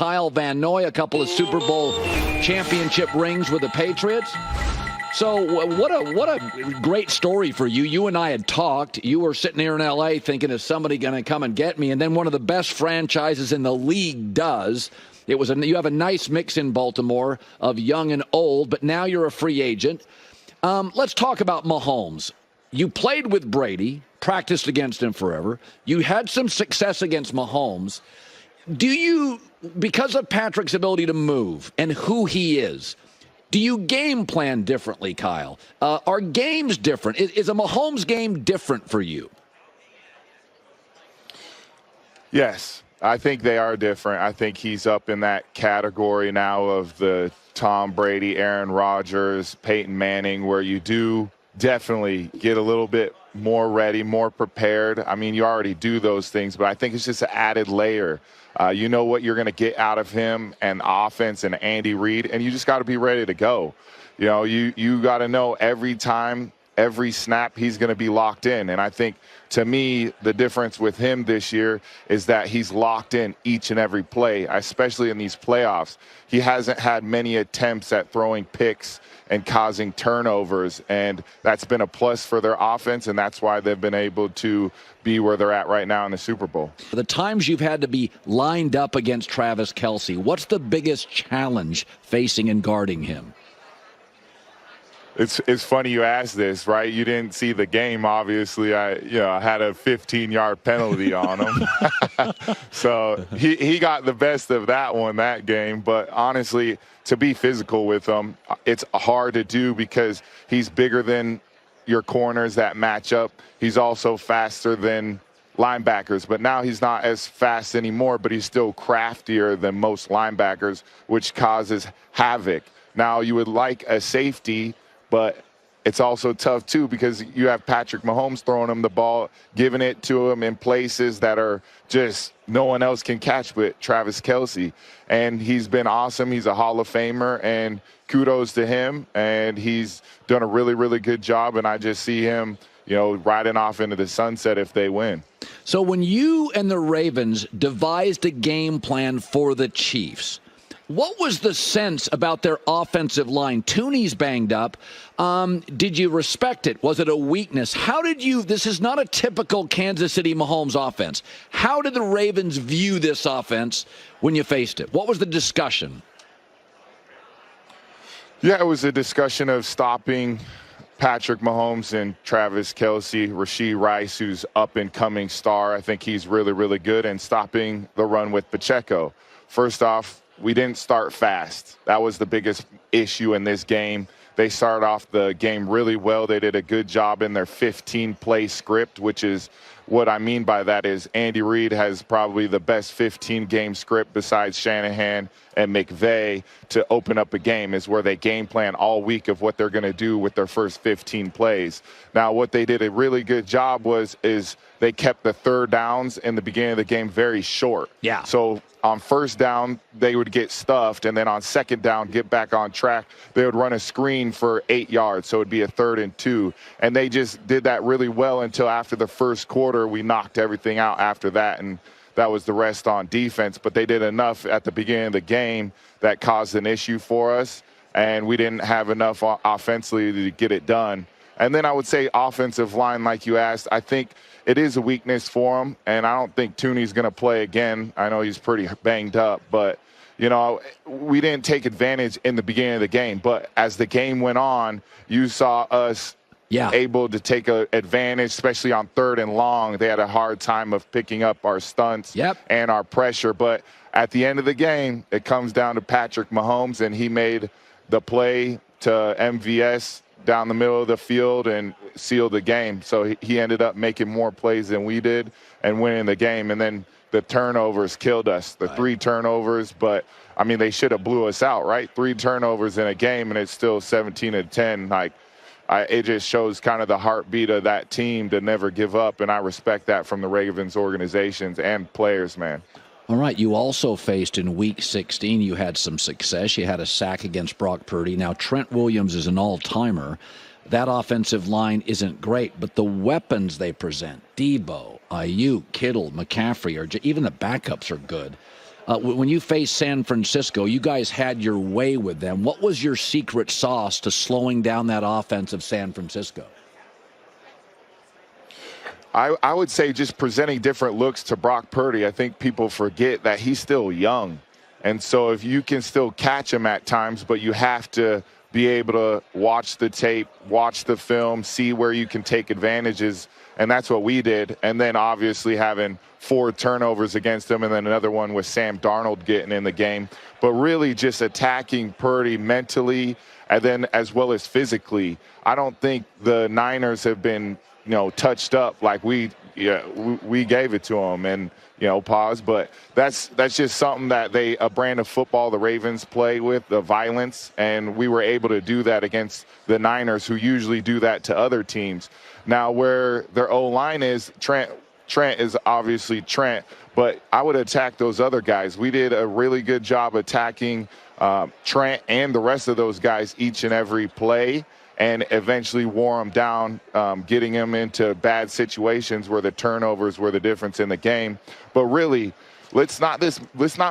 Kyle Van Noy, a couple of Super Bowl championship rings with the Patriots. So what a great story for you. You and I had talked. You were sitting here in L.A. thinking, is somebody going to come and get me? And then one of the best franchises in the league does. You have a nice mix in Baltimore of young and old, but now you're a free agent. Let's talk about Mahomes. You played with Brady, practiced against him forever. You had some success against Mahomes. Do you, because of Patrick's ability to move and who he is, do you game plan differently, Kyle? Are games different? Is a Mahomes game different for you? Yes, I think they are different. I think he's up in that category now of the Tom Brady, Aaron Rodgers, Peyton Manning, where you do definitely get a little bit more ready, more prepared. I mean, you already do those things, but I think it's just an added layer. You know what you're going to get out of him and offense and Andy Reid, and you just got to be ready to go. You know, you got to know every time, every snap, he's going to be locked in. And I think, to me, the difference with him this year is that he's locked in each and every play, especially in these playoffs. He hasn't had many attempts at throwing picks and causing turnovers, and that's been a plus for their offense, and that's why they've been able to be where they're at right now in the Super Bowl. The times you've had to be lined up against Travis Kelce, what's the biggest challenge facing and guarding him? It's funny you asked this, right? You didn't see the game, obviously. I had a 15-yard penalty on him. So he got the best of that game. But honestly, to be physical with him, it's hard to do because he's bigger than your corners that match up. He's also faster than linebackers, but now he's not as fast anymore, but he's still craftier than most linebackers, which causes havoc. Now, you would like a safety, but it's also tough, too, because you have Patrick Mahomes throwing him the ball, giving it to him in places that are just no one else can catch but Travis Kelce. And he's been awesome. He's a Hall of Famer, and kudos to him. And he's done a really, really good job, and I just see him, riding off into the sunset if they win. So when you and the Ravens devised a game plan for the Chiefs, what was the sense about their offensive line? Tooney's banged up. Did you respect it? Was it a weakness? This is not a typical Kansas City Mahomes offense. How did the Ravens view this offense when you faced it? What was the discussion? Yeah, it was a discussion of stopping Patrick Mahomes and Travis Kelce, Rashee Rice, who's up-and-coming star. I think he's really, really good, and stopping the run with Pacheco. First off, we didn't start fast. That was the biggest issue in this game. They started off the game really well. They did a good job in their 15-play script, which is what I mean by that is Andy Reid has probably the best 15-game script besides Shanahan and McVay to open up a game, is where they game plan all week of what they're going to do with their first 15 plays. Now, what they did a really good job is they kept the third downs in the beginning of the game very short. Yeah. So on first down, they would get stuffed, and then on second down, get back on track. They would run a screen for 8 yards, so it would be a 3rd and 2. And they just did that really well until after the first quarter. We knocked everything out after that, and that was the rest on defense. But they did enough at the beginning of the game that caused an issue for us, and we didn't have enough offensively to get it done. And then I would say offensive line, like you asked, I think it is a weakness for him, and I don't think Tooney's going to play again. I know he's pretty banged up, but, we didn't take advantage in the beginning of the game. But as the game went on, you saw us able to take advantage, especially on 3rd and long. They had a hard time of picking up our stunts and our pressure. But at the end of the game, it comes down to Patrick Mahomes, and he made the play to MVS down the middle of the field and sealed the game. So he ended up making more plays than we did and winning the game. And then the turnovers killed us, the 3 turnovers. But, I mean, they should have blew us out, right? 3 turnovers in a game, and it's still 17-10. It just shows kind of the heartbeat of that team to never give up, and I respect that from the Ravens organizations and players, man. All right, you also faced in Week 16, you had some success. You had a sack against Brock Purdy. Now, Trent Williams is an all-timer. That offensive line isn't great, but the weapons they present, Debo, Ayuk, Kittle, McCaffrey, even the backups are good. When you faced San Francisco, you guys had your way with them. What was your secret sauce to slowing down that offense of San Francisco? I would say just presenting different looks to Brock Purdy. I think people forget that he's still young. And so if you can still catch him at times, but you have to be able to watch the tape, watch the film, see where you can take advantages. And that's what we did. And then obviously having 4 turnovers against him and then another one with Sam Darnold getting in the game. But really just attacking Purdy mentally and then as well as physically. I don't think the Niners have been touched up like we gave it to them, and pause. But that's just something that a brand of football the Ravens play with, the violence, and we were able to do that against the Niners, who usually do that to other teams. Now, where their O-line is, Trent is obviously Trent, but I would attack those other guys. We did a really good job attacking Trent and the rest of those guys each and every play, and eventually wore them down, getting them into bad situations where the turnovers were the difference in the game. But really, let's not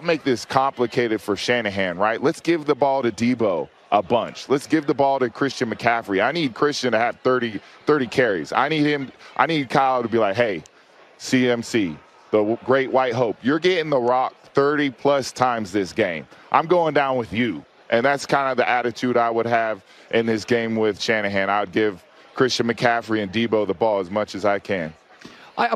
make this complicated for Shanahan, right? Let's give the ball to Debo a bunch. Let's give the ball to Christian McCaffrey. I need Christian to have 30 carries. I need Kyle to be like, hey, CMC, the great white hope, you're getting the rock 30-plus times this game. I'm going down with you. And that's kind of the attitude I would have in this game with Shanahan. I would give Christian McCaffrey and Debo the ball as much as I can.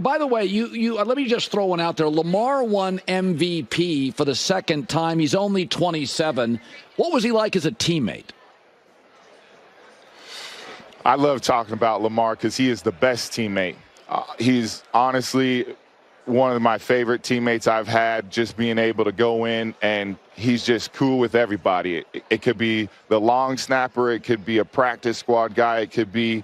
By the way, you let me just throw one out there. Lamar won MVP for the second time. He's only 27. What was he like as a teammate? I love talking about Lamar because he is the best teammate. He's honestly one of my favorite teammates I've had, just being able to go in and he's just cool with everybody. It could be the long snapper. It could be a practice squad guy. It could be,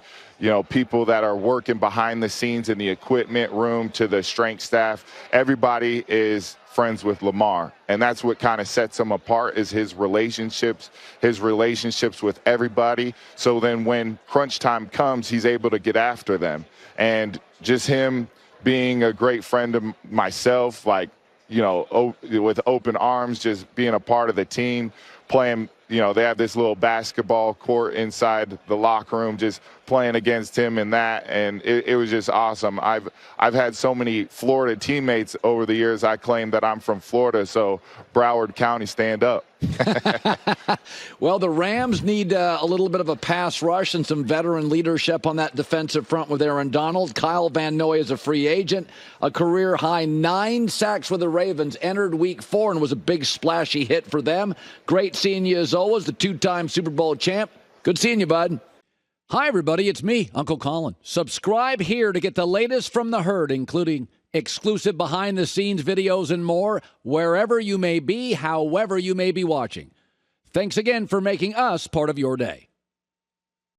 people that are working behind the scenes in the equipment room to the strength staff. Everybody is friends with Lamar. And that's what kind of sets him apart is his relationships with everybody. So then when crunch time comes, he's able to get after them. And just him being a great friend of myself, with open arms, just being a part of the team, playing, they have this little basketball court inside the locker room, just playing against him in that, and it was just awesome. I've had so many Florida teammates over the years. I claim that I'm from Florida, so Broward County, stand up. Well, the Rams need a little bit of a pass rush and some veteran leadership on that defensive front with Aaron Donald. Kyle Van Noy is a free agent. A career-high 9 sacks with the Ravens, entered Week 4 and was a big splashy hit for them. Great seeing you as always, the 2-time Super Bowl champ. Good seeing you, bud. Hi, everybody. It's me, Uncle Colin. Subscribe here to get the latest from the herd, including exclusive behind-the-scenes videos and more, wherever you may be, however you may be watching. Thanks again for making us part of your day.